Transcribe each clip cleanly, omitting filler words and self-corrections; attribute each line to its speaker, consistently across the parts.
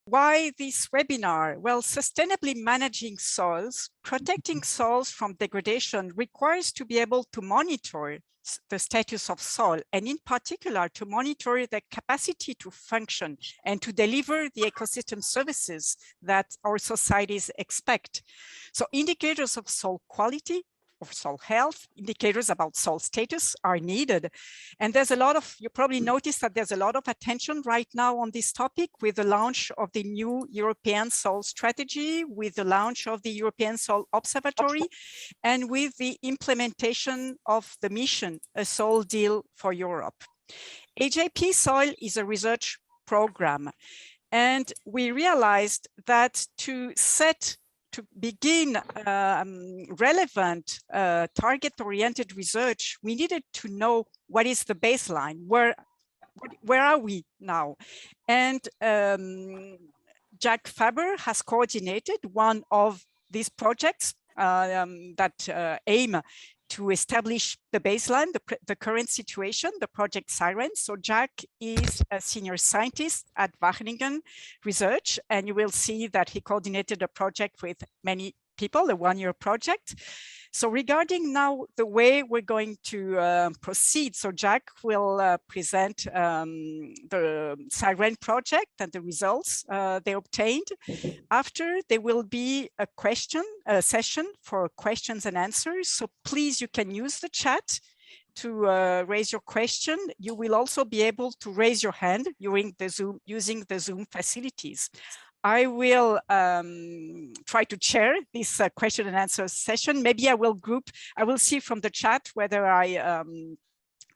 Speaker 1: Why this webinar? Well, sustainably managing soils, protecting soils from degradation requires to be able to monitor the status of soil, and in particular to monitor the capacity to function and to deliver the ecosystem services that our societies expect. So indicators of soil quality, of soil health, indicators about soil status are needed. And there's a lot of, you probably noticed that there's a lot of attention right now on this topic with the launch of the new European Soil Strategy, with the launch of the European Soil Observatory, and with the implementation of the mission, A Soil Deal for Europe. AJP Soil is a research program, and we realized that to begin relevant target-oriented research, we needed to know what is the baseline, where are we now? And Jack Faber has coordinated one of these projects that aim to establish the baseline, the current situation, the project SIREN. So Jack is a senior scientist at Wageningen Research, and you will see that he coordinated a project with many people, a one-year project. So regarding now the way we're going to proceed, so Jack will present the SIREN project and the results they obtained. After, there will be a session for questions and answers. So please, you can use the chat to raise your question. You will also be able to raise your hand using the Zoom facilities. I will try to chair this question and answer session. Maybe I will see from the chat whether I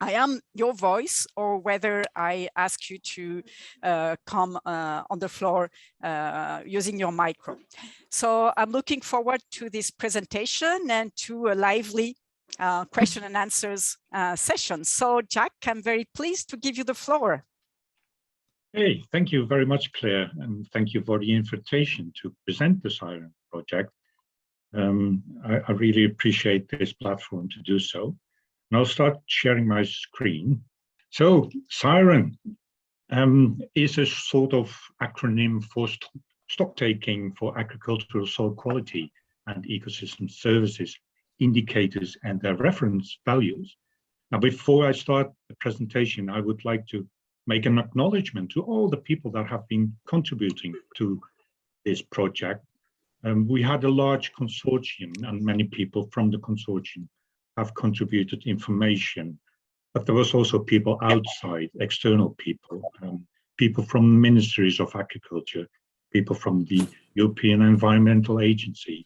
Speaker 1: am your voice or whether I ask you to come on the floor using your micro. So I'm looking forward to this presentation and to a lively question and answers session. So Jack, I'm very pleased to give you the floor.
Speaker 2: Hey, thank you very much, Claire, and thank you for the invitation to present the SIREN project. I really appreciate this platform to do so. And I'll start sharing my screen. So SIREN is a sort of acronym for stock taking for agricultural soil quality and ecosystem services, indicators and their reference values. Now, before I start the presentation, I would like to make an acknowledgement to all the people that have been contributing to this project. We had a large consortium, and many people from the consortium have contributed information, but there was also people outside, external people, people from ministries of agriculture, people from the European Environmental Agency.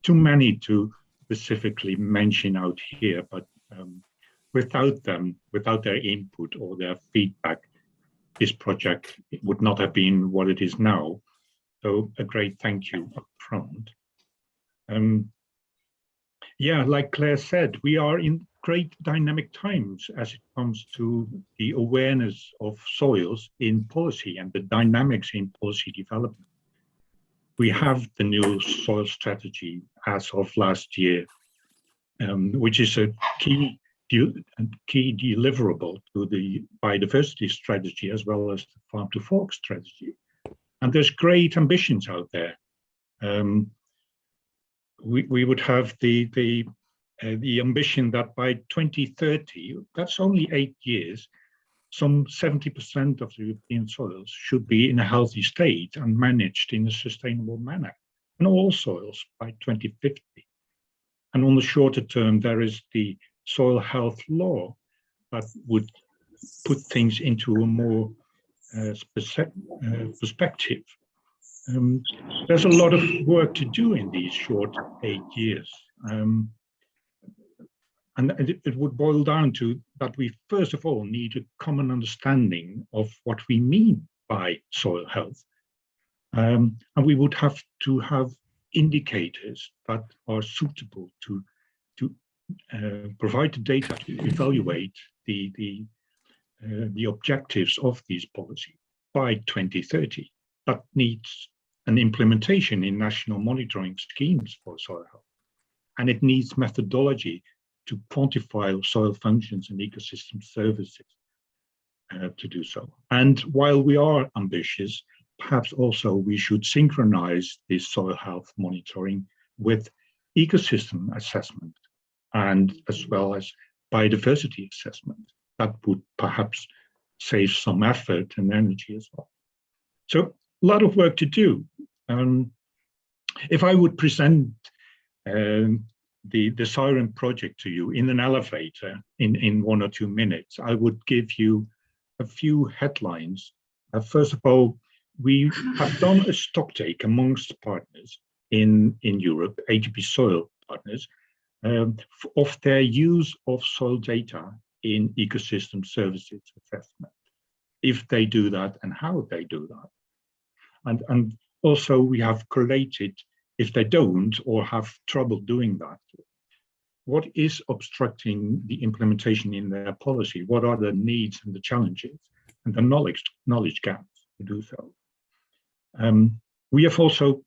Speaker 2: Too many to specifically mention out here, but without them, without their input or their feedback, this project would not have been what it is now. So a great thank you up front. Yeah, like Claire said, we are in great dynamic times as it comes to the awareness of soils in policy and the dynamics in policy development. We have the new soil strategy as of last year, which is a key deliverable to the biodiversity strategy as well as the farm to fork strategy. And there's great ambitions out there. We would have the ambition that by 2030, that's only 8 years, some 70% of the European soils should be in a healthy state and managed in a sustainable manner, and all soils by 2050. And on the shorter term, there is the soil health law that would put things into a more perspective. There's a lot of work to do in these short 8 years. And it would boil down to that we first of all need a common understanding of what we mean by soil health. And we would have to have indicators that are suitable to provide the data to evaluate the objectives of these policies by 2030. That needs an implementation in national monitoring schemes for soil health. And it needs methodology to quantify soil functions and ecosystem services to do so. And while we are ambitious, perhaps also we should synchronize this soil health monitoring with ecosystem assessment and as well as biodiversity assessment. That would perhaps save some effort and energy as well. So a lot of work to do. If I would present the SIREN project to you in an elevator in 1 or 2 minutes, I would give you a few headlines. First of all, we have done a stocktake amongst partners in Europe, AGP soil partners, of their use of soil data in ecosystem services assessment, if they do that and how they do that. And also we have collated, if they don't or have trouble doing that, what is obstructing the implementation in their policy? What are the needs and the challenges and the knowledge gaps to do so? We have also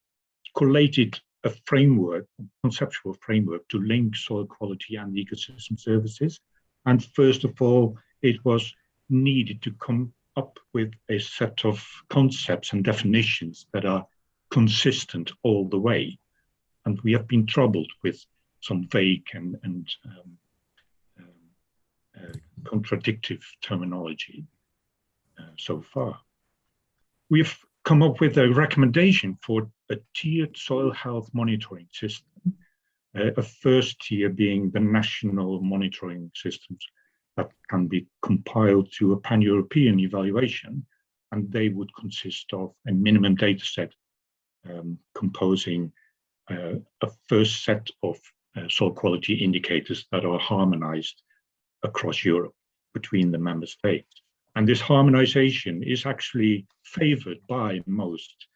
Speaker 2: collated a framework, a conceptual framework to link soil quality and ecosystem services. And first of all, it was needed to come up with a set of concepts and definitions that are consistent all the way. And we have been troubled with some vague and contradictive terminology so far. We have come up with a recommendation for a tiered soil health monitoring system, a first tier being the national monitoring systems that can be compiled to a pan-European evaluation, and they would consist of a minimum data set composing a first set of soil quality indicators that are harmonized across Europe between the member states. And this harmonization is actually favored by most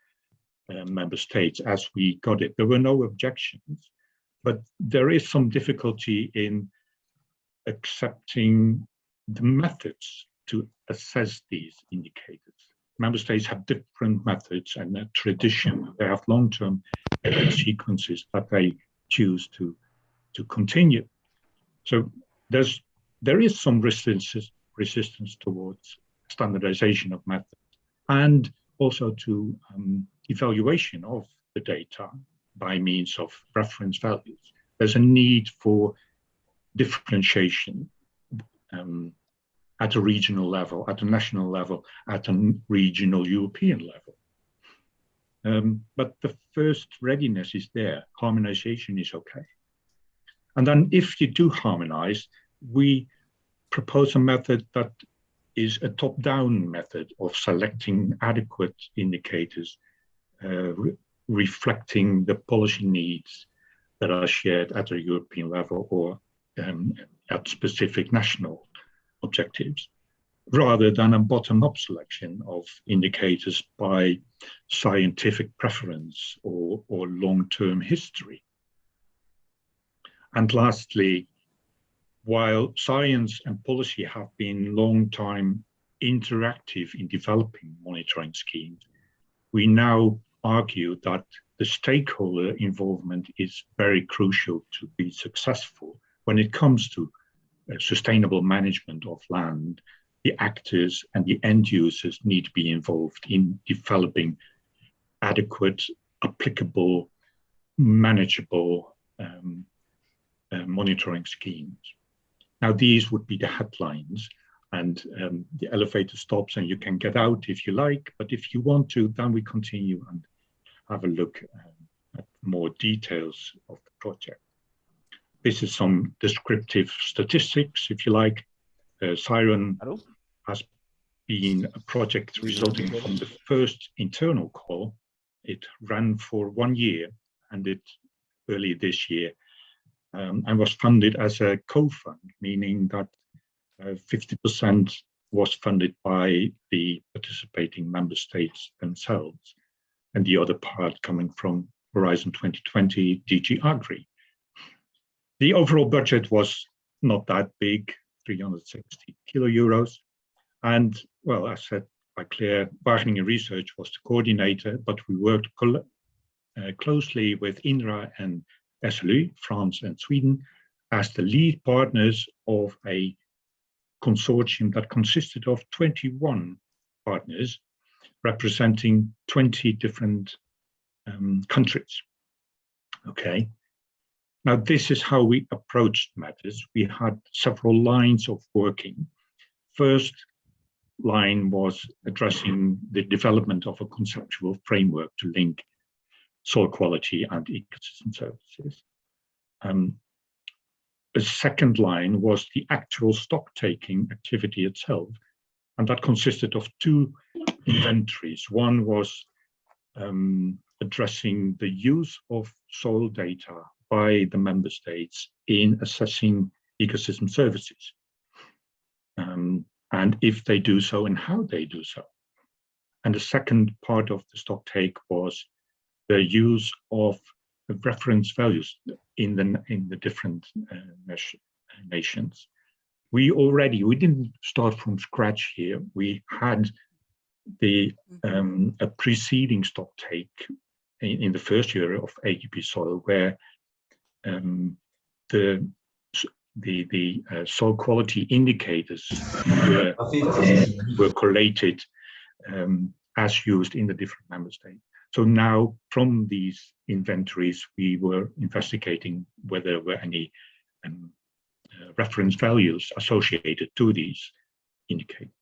Speaker 2: member states as we got it. There were no objections, but there is some difficulty in accepting the methods to assess these indicators. Member states have different methods and a tradition. They have long-term sequences that they choose to continue. So there is some resistance towards standardization of methods and also to evaluation of the data by means of reference values. There's a need for differentiation at a regional level, at a national level, at a regional European level. But the first readiness is there. Harmonization is okay. And then if you do harmonize, we propose a method that is a top-down method of selecting adequate indicators, reflecting the policy needs that are shared at a European level or at specific national objectives, rather than a bottom-up selection of indicators by scientific preference or long-term history. And lastly, while science and policy have been long time interactive in developing monitoring schemes, we now argue that the stakeholder involvement is very crucial to be successful when it comes to sustainable management of land. The actors and the end users need to be involved in developing adequate, applicable, manageable monitoring schemes. Now, these would be the headlines, and the elevator stops and you can get out if you like, but if you want to, then we continue and have a look at more details of the project. This is some descriptive statistics, if you like. SIREN has been a project resulting from the first internal call. It ran for 1 year, ended early this year, and was funded as a co-fund, meaning that 50% was funded by the participating member states themselves, and the other part coming from Horizon 2020 DG Agri. The overall budget was not that big, 360 kilo euros. And well, as said by Claire, Wageningen Research was the coordinator, but we worked closely with INRA and SLU, France and Sweden, as the lead partners of a consortium that consisted of 21 partners representing 20 different countries. Okay. Now, this is how we approached matters. We had several lines of working. First line was addressing the development of a conceptual framework to link soil quality and ecosystem services. The second line was the actual stock-taking activity itself, and that consisted of two inventories. One was addressing the use of soil data by the member states in assessing ecosystem services, and if they do so and how they do so. And the second part of the stock take was the use of reference values in the different nations. We didn't start from scratch here. We had a preceding stock take in the first year of AGP soil, where the soil quality indicators were collated as used in the different member states. So now, from these inventories, we were investigating whether there were any reference values associated to these indicators.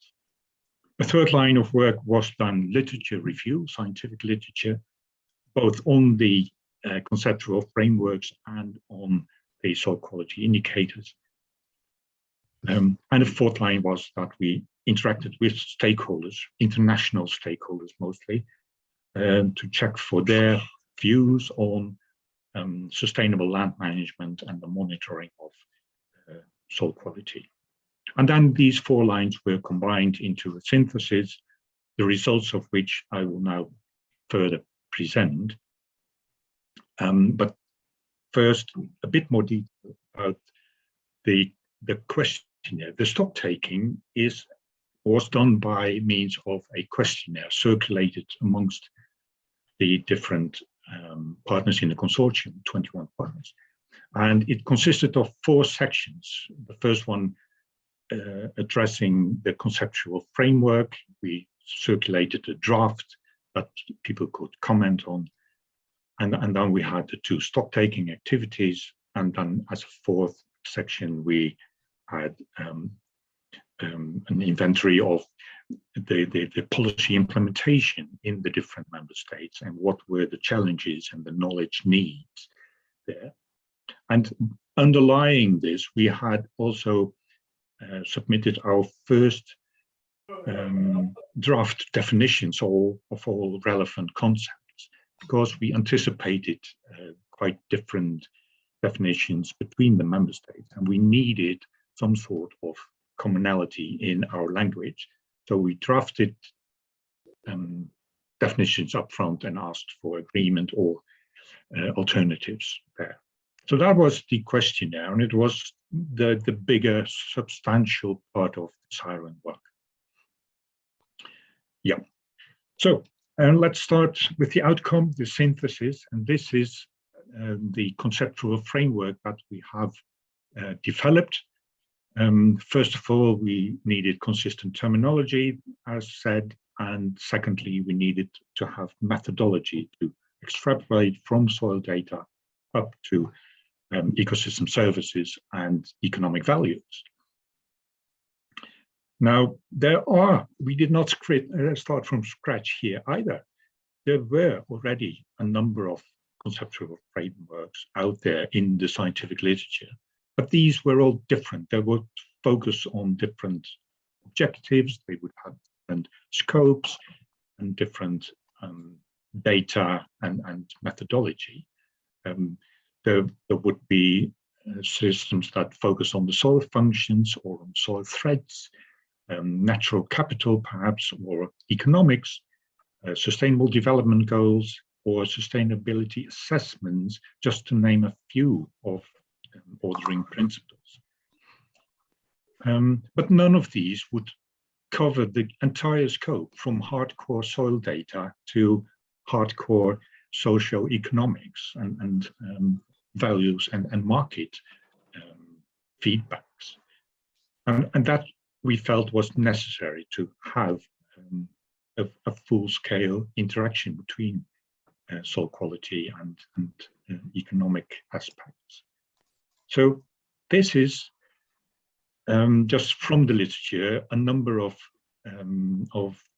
Speaker 2: The third line of work was done literature review, scientific literature, both on the conceptual frameworks and on the soil quality indicators. And the fourth line was that we interacted with stakeholders, international stakeholders mostly, to check for their views on sustainable land management and the monitoring of soil quality. And then these four lines were combined into a synthesis, the results of which I will now further present. But first, a bit more detail about the questionnaire. The stock taking was done by means of a questionnaire circulated amongst the different partners in the consortium, 21 partners. And it consisted of 4 sections. The first one addressing the conceptual framework. We circulated a draft that people could comment on. And then we had the 2 stock-taking activities. And then as a 4th section, we had an inventory of the policy implementation in the different member states and what were the challenges and the knowledge needs there. And underlying this, we had also submitted our first draft definitions of all relevant concepts, because we anticipated quite different definitions between the member states, and we needed some sort of commonality in our language. So we drafted definitions up front and asked for agreement or alternatives there. So that was the questionnaire, and it was the bigger substantial part of the SIREN work. Yeah, so let's start with the outcome, the synthesis, and this is the conceptual framework that we have developed. First of all, we needed consistent terminology, as said, and secondly, we needed to have methodology to extrapolate from soil data up to ecosystem services and economic values. Now, we did not start from scratch here either. There were already a number of conceptual frameworks out there in the scientific literature, but these were all different. They would focus on different objectives, they would have different scopes and different data and methodology. There would be systems that focus on the soil functions or on soil threats, natural capital perhaps, or economics, sustainable development goals, or sustainability assessments, just to name a few of ordering principles. But none of these would cover the entire scope, from hardcore soil data to hardcore socio-economics and values and market feedbacks. And that we felt was necessary to have a full-scale interaction between soil quality and economic aspects. So this is just from the literature, a number of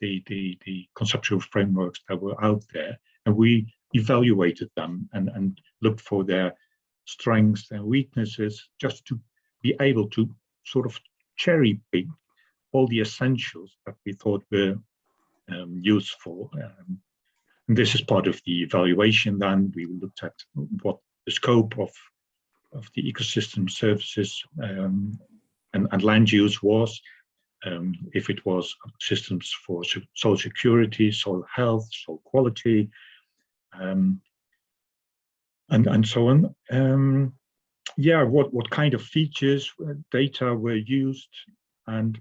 Speaker 2: the conceptual frameworks that were out there, and we evaluated them and looked for their strengths and weaknesses, just to be able to sort of cherry pick all the essentials that we thought were useful. And this is part of the evaluation. Then we looked at what the scope of the ecosystem services and land use was, if it was systems for soil security, soil health, soil quality, and so on. Yeah, what kind of features, data were used, and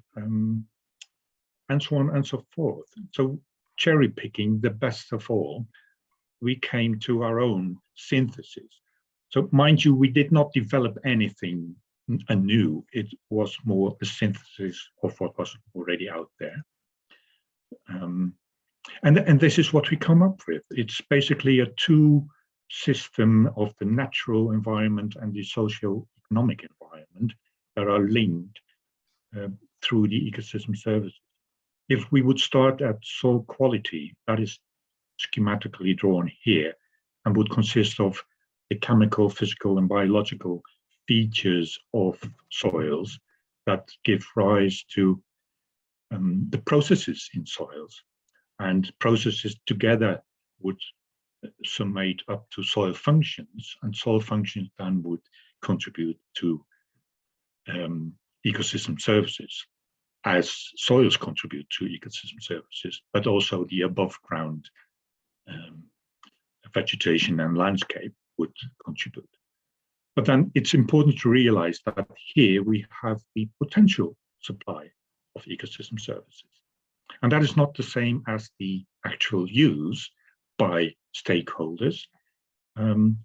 Speaker 2: so on and so forth. So cherry picking the best of all, we came to our own synthesis. So mind you, we did not develop anything anew. It was more a synthesis of what was already out there. And this is what we come up with. It's basically a two system of the natural environment and the socio-economic environment that are linked through the ecosystem services. If we would start at soil quality, that is schematically drawn here, and would consist of the chemical, physical, and biological features of soils that give rise to the processes in soils, and processes together would summate up to soil functions, and soil functions then would contribute to ecosystem services, as soils contribute to ecosystem services, but also the above ground vegetation and landscape would contribute. But then it's important to realize that here we have the potential supply of ecosystem services. And that is not the same as the actual use by stakeholders,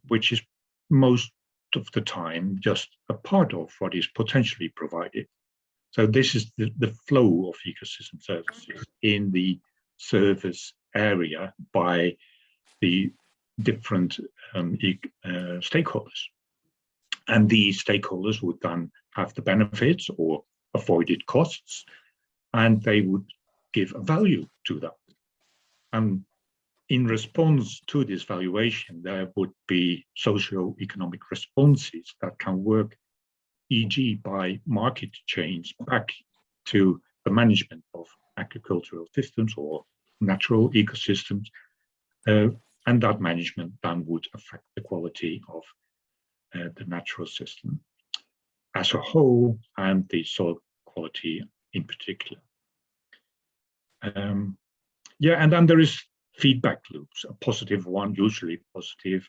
Speaker 2: which is most of the time just a part of what is potentially provided. So this is the flow of ecosystem services in the service area by the different stakeholders. And these stakeholders would then have the benefits or avoided costs, and they would give a value to that. And in response to this valuation, there would be socio-economic responses that can work, e.g. by market change back to the management of agricultural systems or natural ecosystems, and that management then would affect the quality of the natural system as a whole and the soil quality in particular. Yeah, and then there is feedback loops, a positive one, usually positive,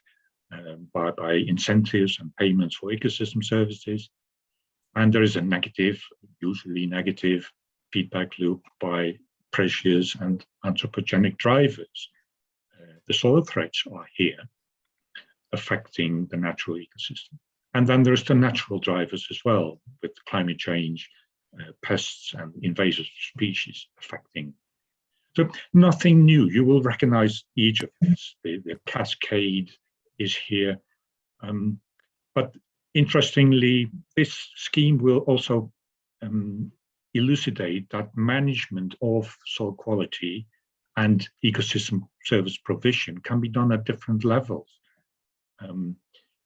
Speaker 2: by incentives and payments for ecosystem services. And there is a negative, usually negative, feedback loop by pressures and anthropogenic drivers. The soil threats are here, affecting the natural ecosystem. And then there's the natural drivers as well, with climate change, pests and invasive species affecting. So nothing new. You will recognize each of these. The cascade is here. But interestingly, this scheme will also elucidate that management of soil quality and ecosystem service provision can be done at different levels.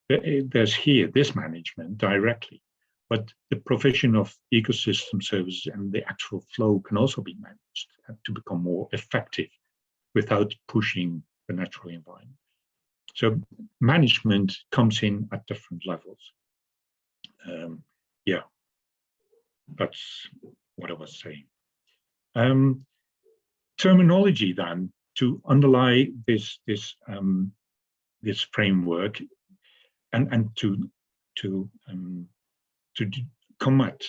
Speaker 2: There's here this management directly, but the provision of ecosystem services and the actual flow can also be managed to become more effective without pushing the natural environment. So management comes in at different levels. Yeah, that's what I was saying. Terminology then to underlie this framework and to come at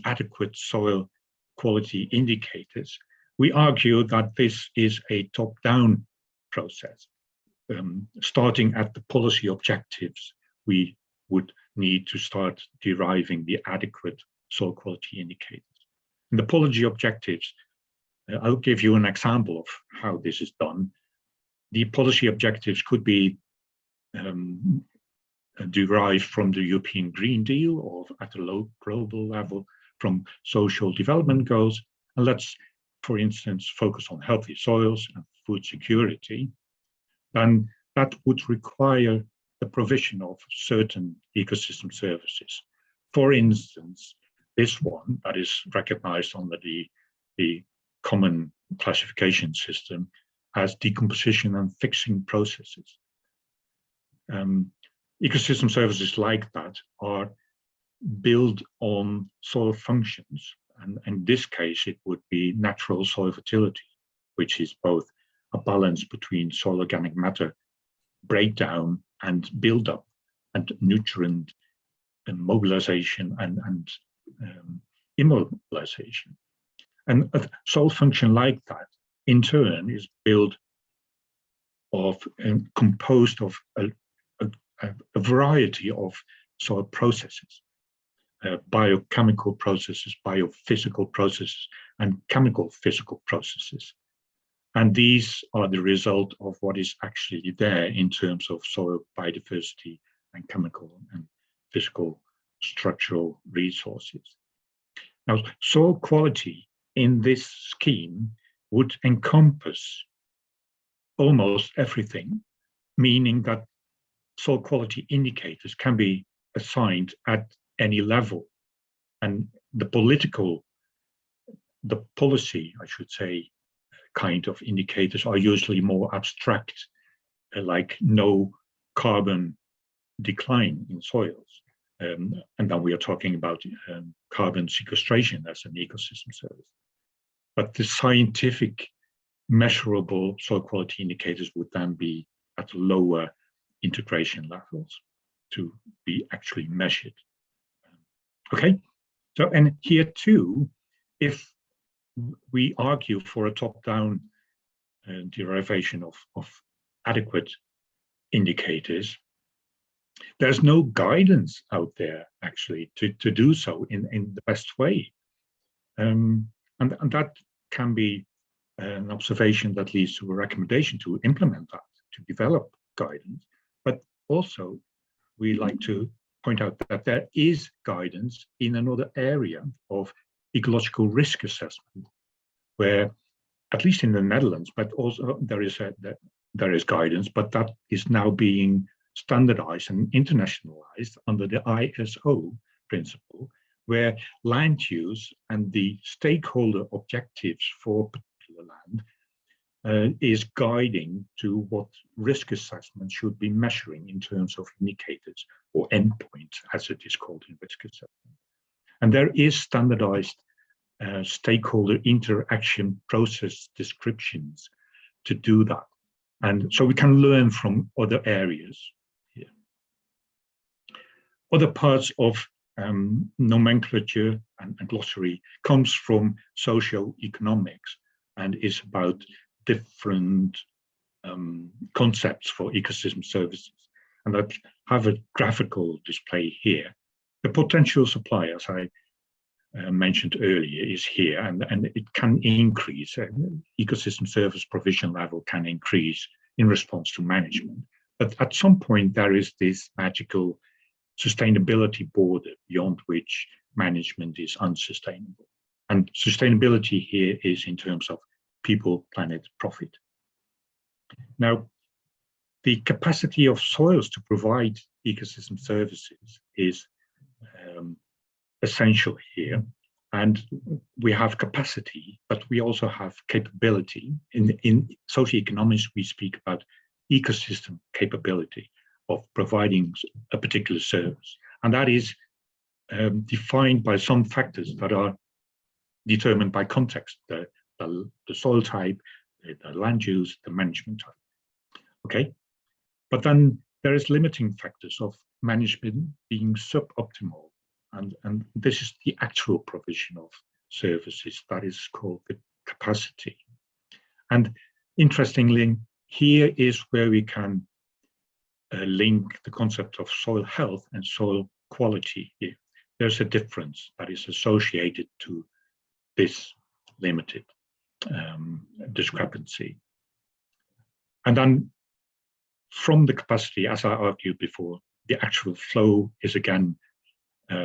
Speaker 2: adequate soil quality indicators. We argue that this is a top-down process. Starting at the policy objectives, we would need to start deriving the adequate soil quality indicators. And the policy objectives I'll give you an example of how this is done. The policy objectives could be derived from the European Green Deal or at a low global level from social development goals. And let's, for instance, focus on healthy soils and food security. Then that would require the provision of certain ecosystem services. For instance, this one that is recognized under the common classification system as decomposition and fixing processes. Ecosystem services like that are built on soil functions. And in this case, it would be natural soil fertility, which is both a balance between soil organic matter breakdown and buildup and nutrient and mobilization and immobilization. And a soil function like that, in turn, is built of and composed of a variety of soil processes, biochemical processes, biophysical processes, and chemical physical processes. And these are the result of what is actually there in terms of soil biodiversity and chemical and physical structural resources. Now, soil quality in this scheme would encompass almost everything, meaning that soil quality indicators can be assigned at any level. And the policy, I should say, kind of indicators are usually more abstract, like no carbon decline in soils. And then we are talking about carbon sequestration as an ecosystem service. But the scientific measurable soil quality indicators would then be at lower integration levels to be actually measured. Okay, so and here too, if we argue for a top-down derivation of adequate indicators, there's no guidance out there actually to do so in the best way. And that can be an observation that leads to a recommendation to implement that, to develop guidance. But also, we like to point out that there is guidance in another area of ecological risk assessment, where, at least in the Netherlands, but also there is guidance, but that is now being standardized and internationalized under the ISO principle, where land use and the stakeholder objectives for a particular land is guiding to what risk assessment should be measuring in terms of indicators or endpoints, as it is called in risk assessment. And there is standardized stakeholder interaction process descriptions to do that. And so we can learn from other areas here. Other parts of nomenclature and glossary comes from socioeconomics and is about different concepts for ecosystem services. And I have a graphical display here. The potential supply, as I mentioned earlier, is here, and it can increase. Ecosystem service provision level can increase in response to management. But at some point, there is this magical sustainability border beyond which management is unsustainable. And sustainability here is in terms of people, planet, profit. Now, the capacity of soils to provide ecosystem services is essential here. And we have capacity, but we also have capability. In socioeconomics, we speak about ecosystem capability of providing a particular service. And that is defined by some factors that are determined by context, the soil type, the land use, the management type. Okay, but then there is limiting factors of management being suboptimal. And this is the actual provision of services that is called the capacity. And interestingly, here is where we can link the concept of soil health and soil quality here. There's a difference that is associated to this limited. discrepancy. And then from the capacity, as I argued before, the actual flow is again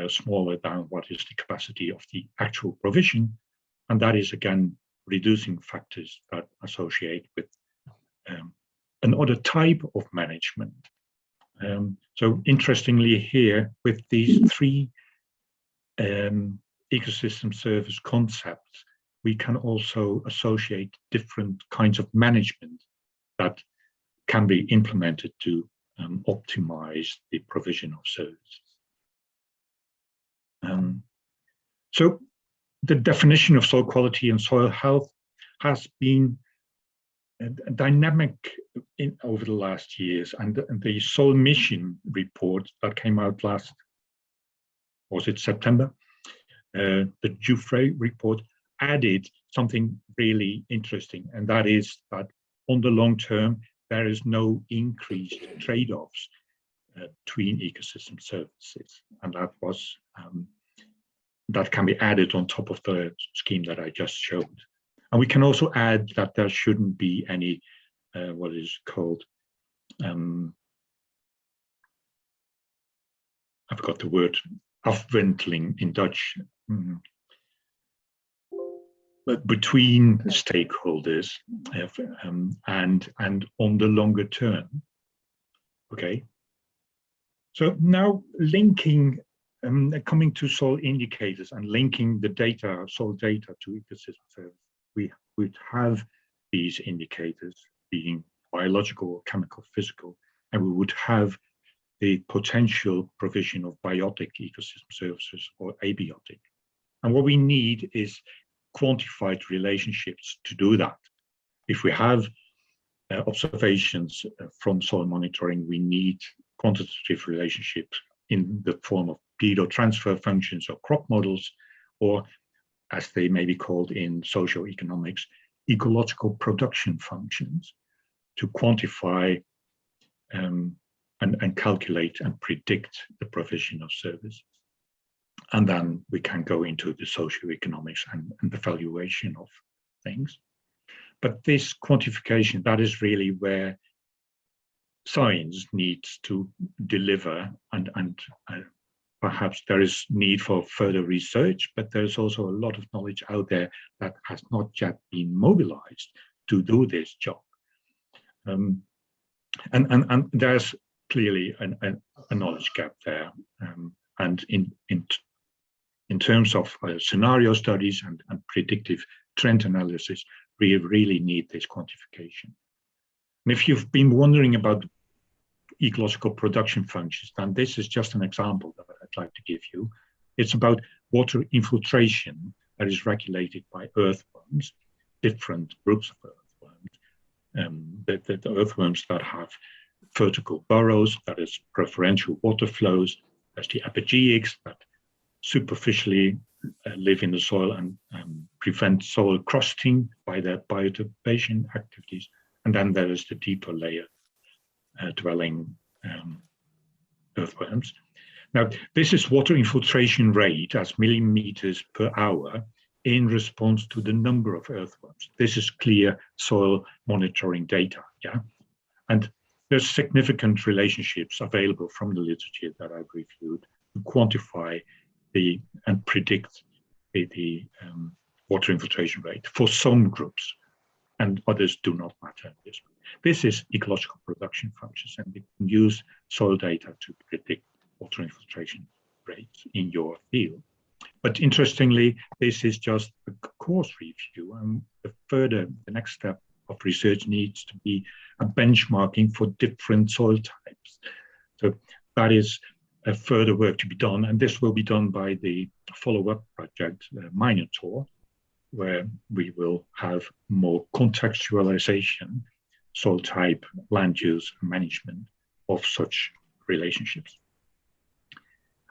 Speaker 2: smaller than what is the capacity of the actual provision. And that is again reducing factors that associate with another type of management. So interestingly here, with these three ecosystem service concepts, we can also associate different kinds of management that can be implemented to optimize the provision of services. So the definition of soil quality and soil health has been dynamic over the last years, and the soil mission report that came out last, was it September? The Giuffre report added something really interesting, and that is that on the long term, there is no increased trade-offs between ecosystem services, and that was that can be added on top of the scheme that I just showed. And we can also add that there shouldn't be any what is called I forgot the word, afwenteling in Dutch, but between stakeholders and on the longer term. Okay. So now linking, coming to soil indicators and linking the data, soil data to ecosystem service, we would have these indicators being biological, chemical, physical, and we would have the potential provision of biotic ecosystem services or abiotic. And what we need is quantified relationships to do that. If we have observations from soil monitoring, we need quantitative relationships in the form of pedo-transfer functions or crop models, or as they may be called in socioeconomics, ecological production functions, to quantify and calculate and predict the provision of services. And then we can go into the socioeconomics and the valuation of things. But this quantification, that is really where science needs to deliver, and perhaps there is need for further research, but there's also a lot of knowledge out there that has not yet been mobilized to do this job. And there's clearly a knowledge gap there. And in terms of scenario studies and predictive trend analysis, we really need this quantification. And if you've been wondering about ecological production functions, then this is just an example that I'd like to give you. It's about water infiltration that is regulated by earthworms, different groups of earthworms. The earthworms that have vertical burrows, that is preferential water flows. There's the epigeics that superficially live in the soil and prevent soil crusting by their bioturbation activities. And then there is the deeper layer dwelling earthworms. Now, this is water infiltration rate as millimeters per hour in response to the number of earthworms. This is clear soil monitoring data, yeah? And there's significant relationships available from the literature that I've reviewed to quantify and predict the water infiltration rate for some groups, and others do not matter. This is ecological production functions, and you can use soil data to predict water infiltration rates in your field. But interestingly, this is just a course review, and the next step of research needs to be a benchmarking for different soil types. So that is a further work to be done, and this will be done by the follow-up project, Minotaur, where we will have more contextualization, soil type, land use, and management of such relationships.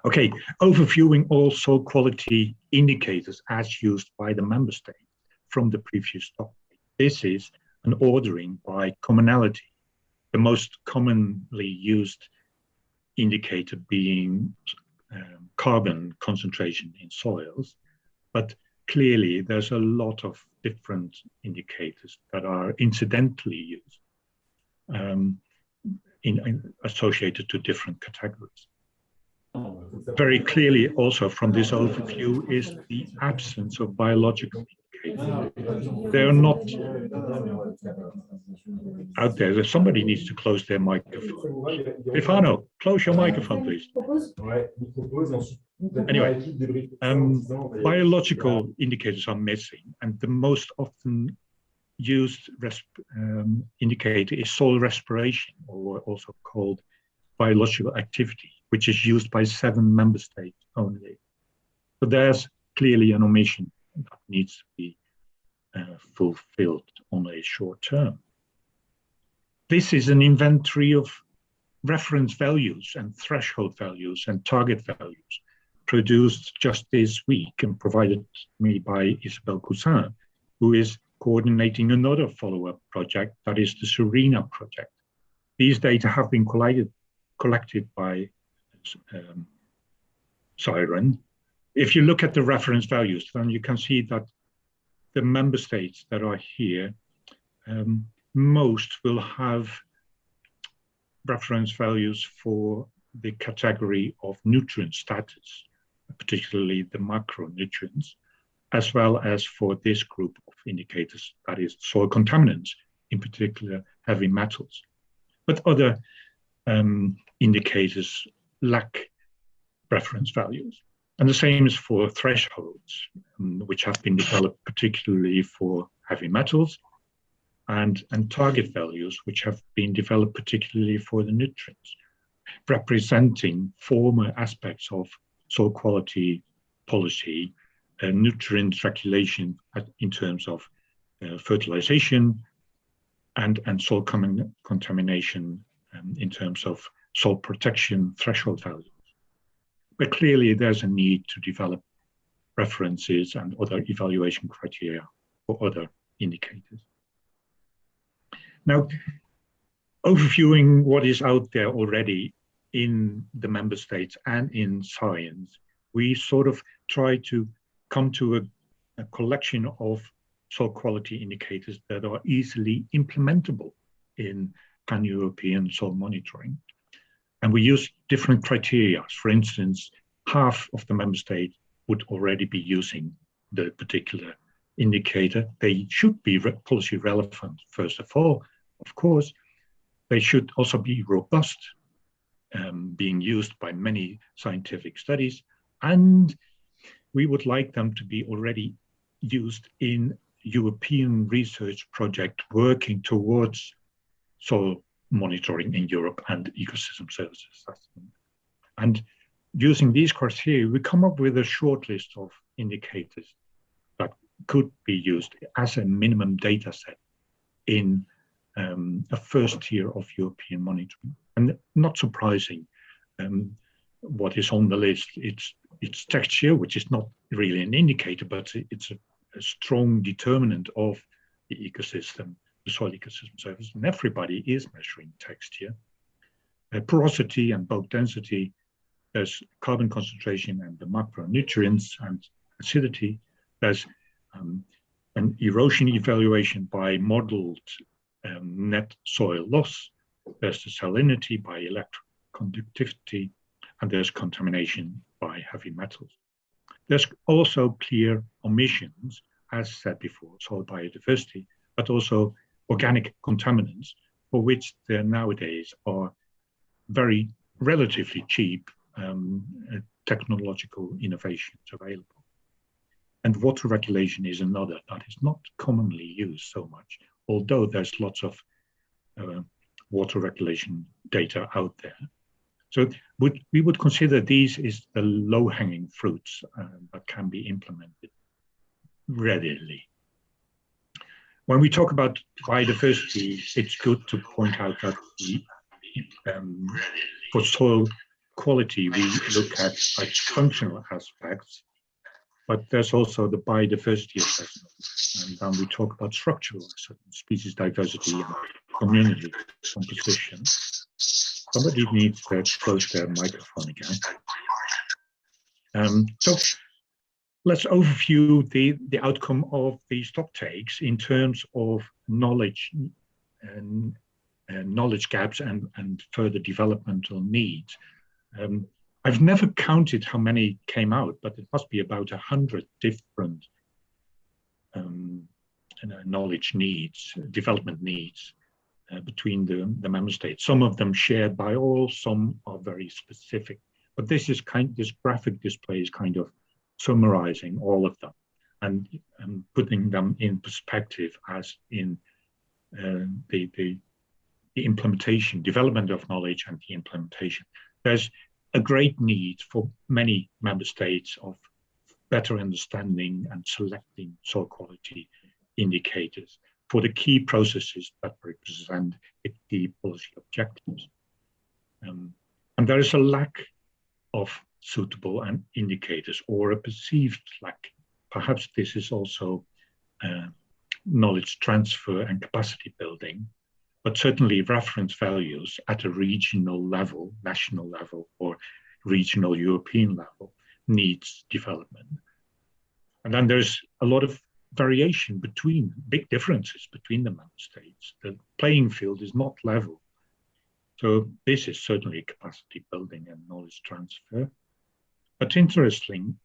Speaker 2: Okay, overviewing all soil quality indicators as used by the member state from the previous topic. This is an ordering by commonality, the most commonly used indicator being carbon concentration in soils, but clearly there's a lot of different indicators that are incidentally used, associated to different categories. Very clearly also from this overview is the absence of biological indicators. They are not out there. Somebody needs to close their microphone. Stefano, close your microphone, please. Anyway, biological indicators are missing, and the most often used indicator is soil respiration, or also called biological activity, which is used by 7 member states only. So there's clearly an omission that needs to be fulfilled on a short term. This is an inventory of reference values and threshold values and target values produced just this week and provided me by Isabelle Cousin, who is coordinating another follow-up project, that is the SIREN project. These data have been collected by SIREN. If you look at the reference values, then you can see that the member states that are here, most will have reference values for the category of nutrient status, particularly the macronutrients, as well as for this group of indicators, that is soil contaminants, in particular heavy metals. But other indicators lack reference values. And the same is for thresholds, which have been developed particularly for heavy metals, and target values, which have been developed particularly for the nutrients, representing former aspects of soil quality policy, nutrient regulation in terms of fertilization, and soil contamination in terms of soil protection threshold values. But clearly there's a need to develop references and other evaluation criteria for other indicators. Now, overviewing what is out there already in the member states and in science, we sort of try to come to a collection of soil quality indicators that are easily implementable in pan-European soil monitoring. And we use different criteria. For instance, half of the member states would already be using the particular indicator. They should be policy relevant, first of all, of course. They should also be robust, being used by many scientific studies. And we would like them to be already used in European research project working towards soil monitoring in Europe and ecosystem services assessment. And using these criteria, we come up with a short list of indicators that could be used as a minimum data set in a first tier of European monitoring. And not surprising, what is on the list, it's texture, which is not really an indicator, but it's a strong determinant of the ecosystem, the soil ecosystem service, and everybody is measuring texture. Porosity and bulk density, there's carbon concentration and the macronutrients and acidity. There's an erosion evaluation by modeled net soil loss. There's the salinity by electroconductivity, and there's contamination by heavy metals. There's also clear omissions, as said before, soil biodiversity, but also organic contaminants, for which there nowadays are very relatively cheap technological innovations available. And water regulation is another that is not commonly used so much, although there's lots of water regulation data out there. So we would consider these is the low-hanging fruits that can be implemented readily. When we talk about biodiversity, it's good to point out that for soil quality, we look at functional aspects, but there's also the biodiversity assessment. And then we talk about structural assessment, species diversity and community composition. Somebody needs to close their microphone again. So let's overview the outcome of the stock takes in terms of knowledge and knowledge gaps and further developmental needs. I've never counted how many came out, but it must be about 100 different knowledge needs, development needs between the member states. Some of them shared by all, some are very specific. But this graphic display is kind of summarizing all of them and putting them in perspective as in the implementation, development of knowledge and the implementation. There's a great need for many member states of better understanding and selecting soil quality indicators for the key processes that represent the key policy objectives. And there is a lack of suitable indicators, or a perceived lack. Perhaps this is also knowledge transfer and capacity building, but certainly reference values at a regional level, national level, or regional European level needs development. And then there's a lot of variation between, big differences between the member states. The playing field is not level. So this is certainly capacity building and knowledge transfer. But interesting,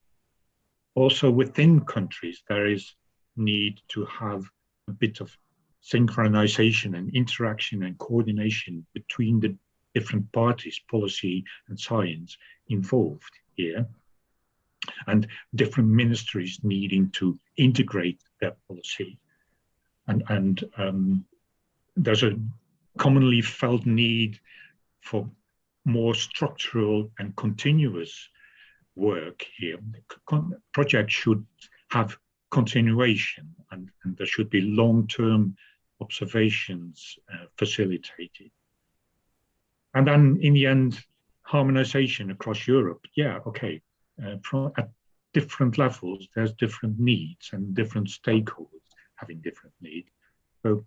Speaker 2: also within countries, there is need to have a bit of synchronization and interaction and coordination between the different parties, policy and science involved here, and different ministries needing to integrate their policy. And there's a commonly felt need for more structural and continuous work here. The project should have continuation, and there should be long-term observations facilitated. And then in the end, harmonization across Europe. Yeah, okay. At different levels, there's different needs and different stakeholders having different needs. So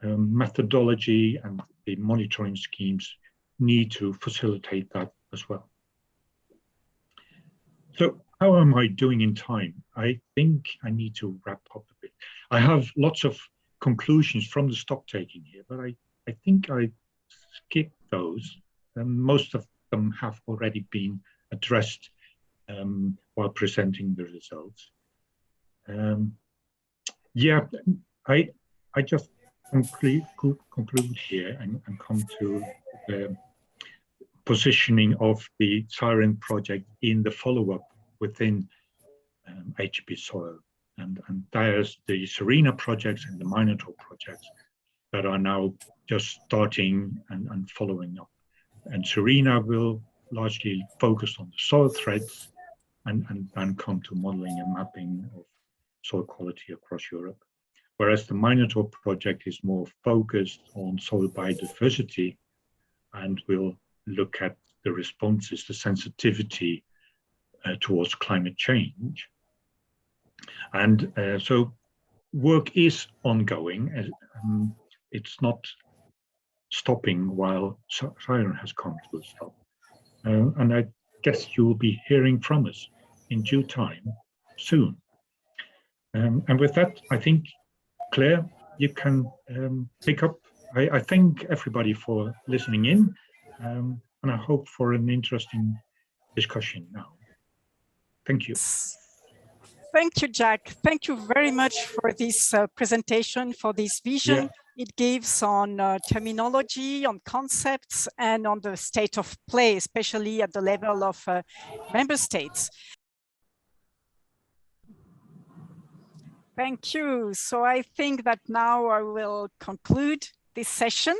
Speaker 2: methodology and the monitoring schemes need to facilitate that as well. So how am I doing in time? I think I need to wrap up a bit. I have lots of conclusions from the stock taking here, but I think I skipped those. Most of them have already been addressed while presenting the results. Yeah, I just conclude here and come to the positioning of the SIREN project in the follow-up within HB soil. And there's the SIREN projects and the Minotaur projects that are now just starting and following up. And SIREN will largely focus on the soil threats and then come to modeling and mapping of soil quality across Europe. Whereas the Minotaur project is more focused on soil biodiversity and will look at the responses, the sensitivity towards climate change. And so work is ongoing. It's not stopping while SIREN has come to a stop. And I guess you will be hearing from us in due time soon. And with that, I think, Claire, you can pick up. I thank everybody for listening in, and I hope for an interesting discussion now. Thank you.
Speaker 1: Thank you, Jack. Thank you very much for this presentation, for this vision. Yeah. It gives on terminology, on concepts, and on the state of play, especially at the level of member states. Thank you. So I think that now I will conclude this session.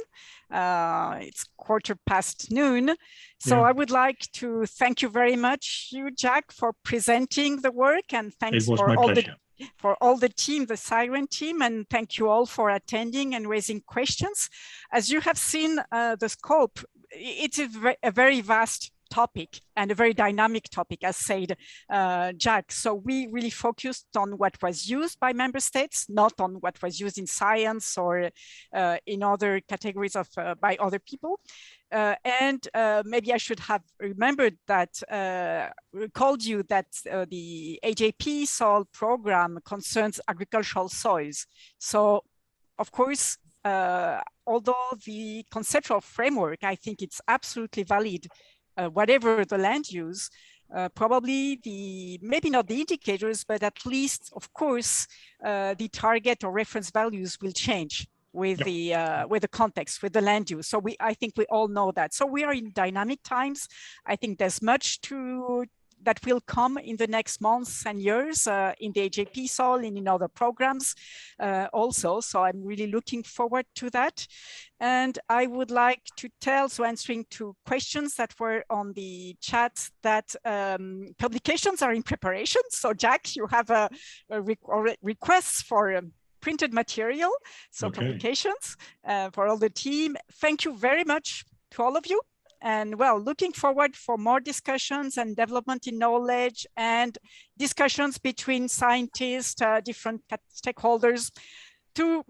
Speaker 1: It's 1:15. So yeah. I would like to thank you very much, Jack, for presenting the work, and thanks for all the team, the SIREN team, and thank you all for attending and raising questions. As you have seen, the scope, it is a very vast topic and a very dynamic topic, as said Jack. So we really focused on what was used by member states, not on what was used in science or in other categories of by other people. And maybe I should have remembered that, recalled you that the AJP soil program concerns agricultural soils. So, of course, although the conceptual framework, I think it's absolutely valid, whatever the land use, probably maybe not the indicators, but at least, of course, the target or reference values will change with the context, with the land use. So I think we all know that. So we are in dynamic times. I think there's much that will come in the next months and years in the AJP soil and in other programs also. So I'm really looking forward to that. And I would like to tell, so answering to questions that were on the chat, that publications are in preparation. So Jack, you have a request for printed material, so publications for all the team. Thank you very much to all of you. And well, looking forward for more discussions and development in knowledge and discussions between scientists, different stakeholders to,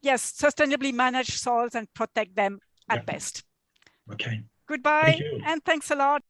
Speaker 1: yes, sustainably manage soils and protect them at best.
Speaker 2: Okay.
Speaker 1: Goodbye, and thanks a lot.